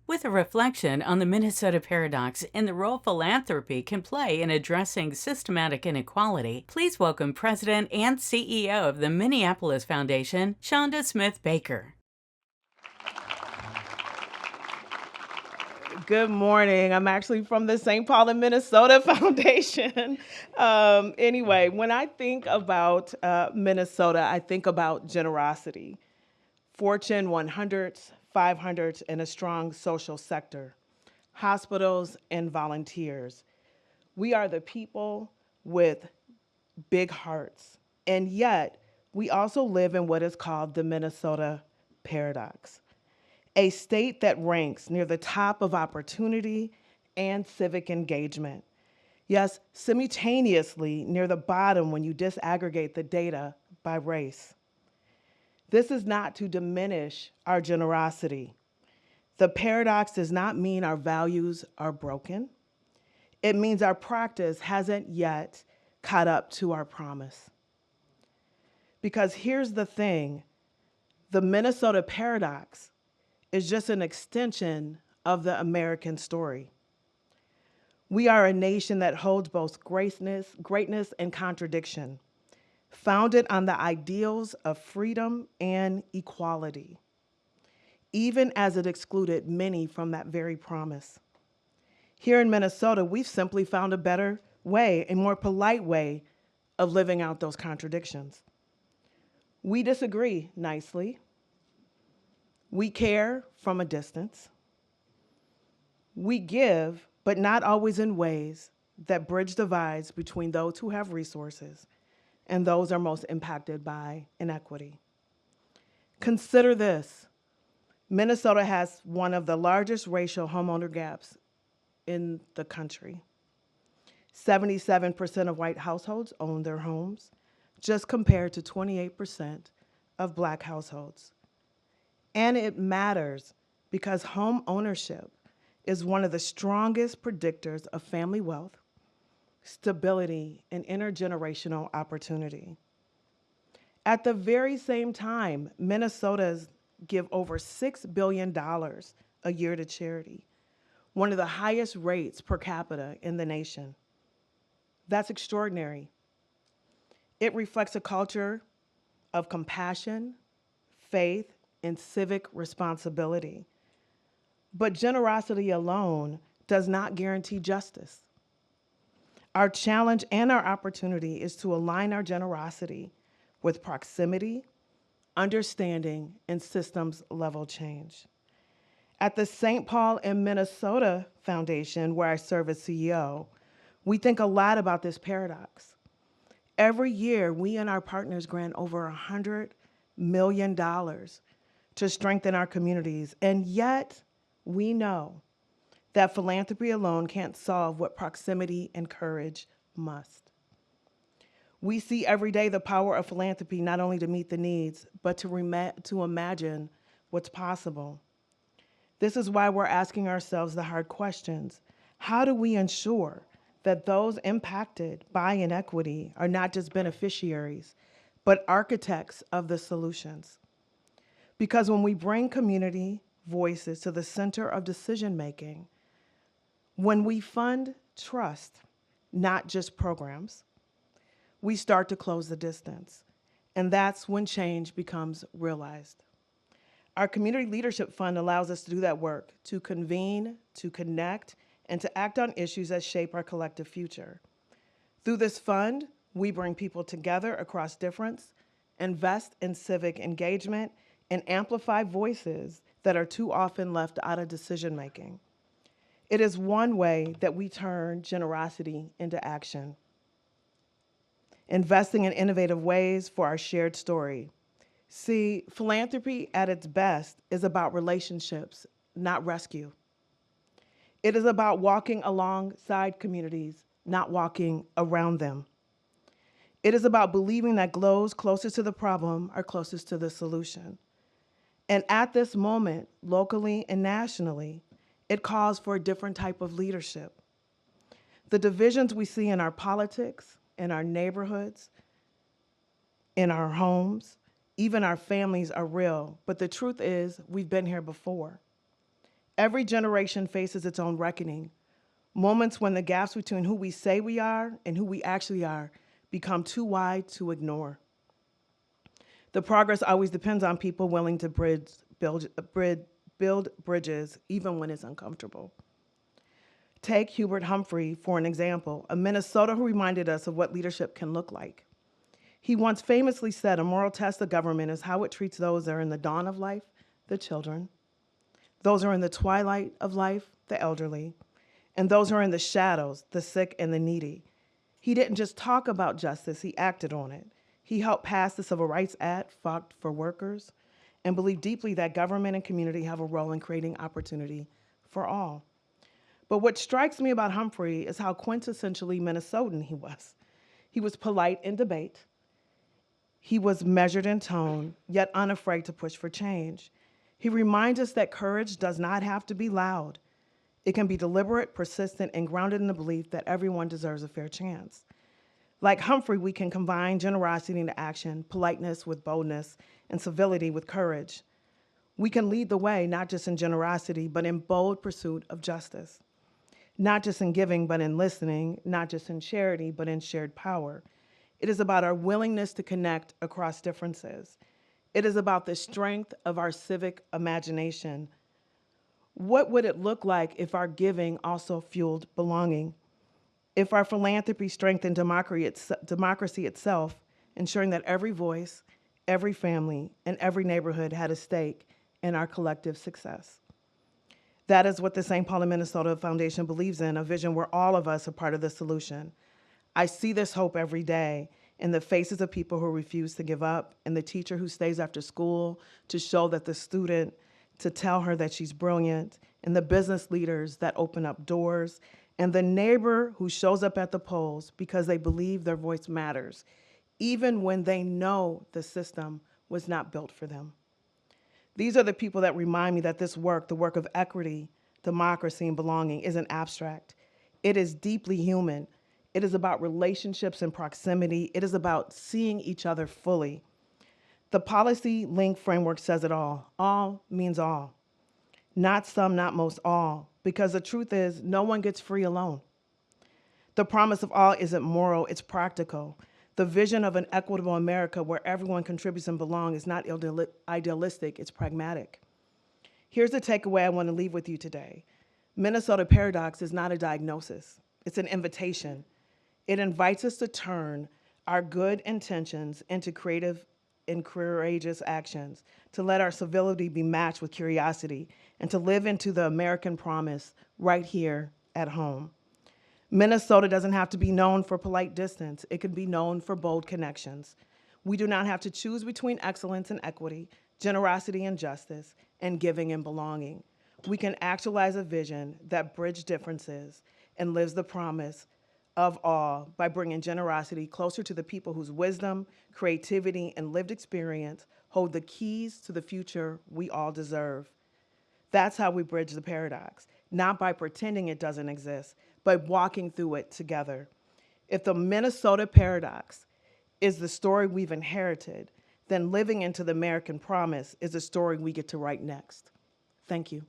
with a reflection on the Minnesota paradox and the role philanthropy can play in addressing systematic inequality. Please welcome President and CEO of the Minneapolis Foundation, Chanda Smith Baker. Good morning. I'm actually from the St. Paul and Minnesota Foundation. Anyway, when I think about Minnesota, I think about generosity, Fortune 100s, 500s, and a strong social sector, hospitals and volunteers. We are the people with big hearts, and yet we also live in what is called the Minnesota paradox, a state that ranks near the top of opportunity and civic engagement. Yes, simultaneously near the bottom when you disaggregate the data by race. This is not to diminish our generosity. The paradox does not mean our values are broken. It means our practice hasn't yet caught up to our promise. Because here's the thing, the Minnesota paradox is just an extension of the American story. We are a nation that holds both greatness and contradiction, founded on the ideals of freedom and equality, even as it excluded many from that very promise. Here in Minnesota, we've simply found a better way, a more polite way of living out those contradictions. We disagree nicely. We care from a distance. We give, but not always in ways that bridge divides between those who have resources and those are most impacted by inequity. Consider this. Minnesota has one of the largest racial homeowner gaps in the country. 77% of white households own their homes, just compared to 28% of Black households. And it matters because home ownership is one of the strongest predictors of family wealth, stability, and intergenerational opportunity. At the very same time, Minnesotans give over $6 billion a year to charity, one of the highest rates per capita in the nation. That's extraordinary. It reflects a culture of compassion, faith, and civic responsibility. But generosity alone does not guarantee justice. Our challenge and our opportunity is to align our generosity with proximity, understanding, and systems level change. At the St. Paul and Minnesota Foundation, where I serve as CEO, we think a lot about this paradox. Every year, we and our partners grant over $100 million to strengthen our communities, and yet we know that philanthropy alone can't solve what proximity and courage must. We see every day the power of philanthropy not only to meet the needs, but to imagine what's possible. This is why we're asking ourselves the hard questions. How do we ensure that those impacted by inequity are not just beneficiaries, but architects of the solutions? Because when we bring community voices to the center of decision making, when we fund trust, not just programs, we start to close the distance. And that's when change becomes realized. Our Community Leadership Fund allows us to do that work, to convene, to connect, and to act on issues that shape our collective future. Through this fund, we bring people together across difference, invest in civic engagement, and amplify voices that are too often left out of decision making. It is one way that we turn generosity into action, investing in innovative ways for our shared story. See, philanthropy at its best is about relationships, not rescue. It is about walking alongside communities, not walking around them. It is about believing that those closest to the problem are closest to the solution. And at this moment, locally and nationally, it calls for a different type of leadership. The divisions we see in our politics, in our neighborhoods, in our homes, even our families are real, but the truth is we've been here before. Every generation faces its own reckoning, moments when the gaps between who we say we are and who we actually are become too wide to ignore. The progress always depends on people willing to build bridges even when it's uncomfortable. Take Hubert Humphrey for an example, a Minnesota who reminded us of what leadership can look like. He once famously said a moral test of government is how it treats those that are in the dawn of life, the children, those who are in the twilight of life, the elderly, and those who are in the shadows, the sick and the needy. He didn't just talk about justice, he acted on it. He helped pass the Civil Rights Act, fought for workers, and believed deeply that government and community have a role in creating opportunity for all. But what strikes me about Humphrey is how quintessentially Minnesotan he was. He was polite in debate. He was measured in tone, yet unafraid to push for change. He reminds us that courage does not have to be loud. It can be deliberate, persistent, and grounded in the belief that everyone deserves a fair chance. Like Humphrey, we can combine generosity into action, politeness with boldness, and civility with courage. We can lead the way, not just in generosity, but in bold pursuit of justice. Not just in giving, but in listening, not just in charity, but in shared power. It is about our willingness to connect across differences. It is about the strength of our civic imagination. What would it look like if our giving also fueled belonging? If our philanthropy strengthened democracy itself, ensuring that every voice, every family, and every neighborhood had a stake in our collective success? That is what the St. Paul and Minnesota Foundation believes in, a vision where all of us are part of the solution. I see this hope every day in the faces of people who refuse to give up, and the teacher who stays after school to show that the student, to tell her that she's brilliant, and the business leaders that open up doors, and the neighbor who shows up at the polls because they believe their voice matters, even when they know the system was not built for them. These are the people that remind me that this work, the work of equity, democracy, and belonging, isn't abstract. It is deeply human. It is about relationships and proximity. It is about seeing each other fully. The policy link framework says it all. All means all. Not some, not most, all. Because the truth is, no one gets free alone. The promise of all isn't moral, it's practical. The vision of an equitable America where everyone contributes and belongs is not idealistic, it's pragmatic. Here's the takeaway I want to leave with you today. Minnesota Paradox is not a diagnosis, it's an invitation. It invites us to turn our good intentions into creative and courageous actions, to let our civility be matched with curiosity, and to live into the American promise right here at home. Minnesota doesn't have to be known for polite distance. It can be known for bold connections. We do not have to choose between excellence and equity, generosity and justice, and giving and belonging. We can actualize a vision that bridges differences and lives the promise of all by bringing generosity closer to the people whose wisdom, creativity, and lived experience hold the keys to the future we all deserve. That's how we bridge the paradox, not by pretending it doesn't exist, but walking through it together. If the Minnesota paradox is the story we've inherited, then living into the American promise is the story we get to write next. Thank you.